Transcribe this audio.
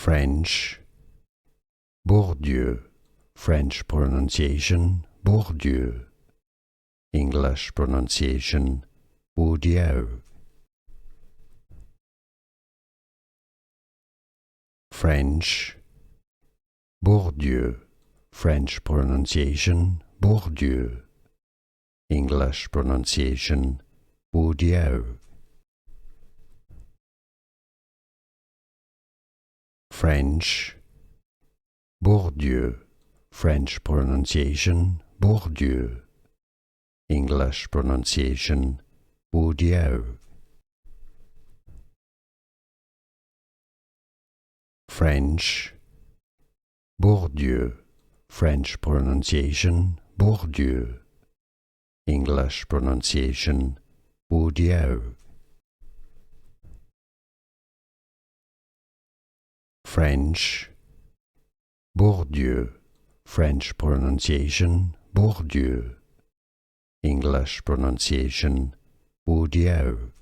French, Bourdieu, French pronunciation, Bourdieu, English pronunciation, Bourdieu. French, Bourdieu, French pronunciation, Bourdieu, English pronunciation, Bourdieu. French, Bourdieu, French pronunciation, Bourdieu, English pronunciation, Bourdieu. French, Bourdieu, French pronunciation, Bourdieu, English pronunciation, Bourdieu. French, Bourdieu, French pronunciation, Bourdieu, English pronunciation, Bourdieu.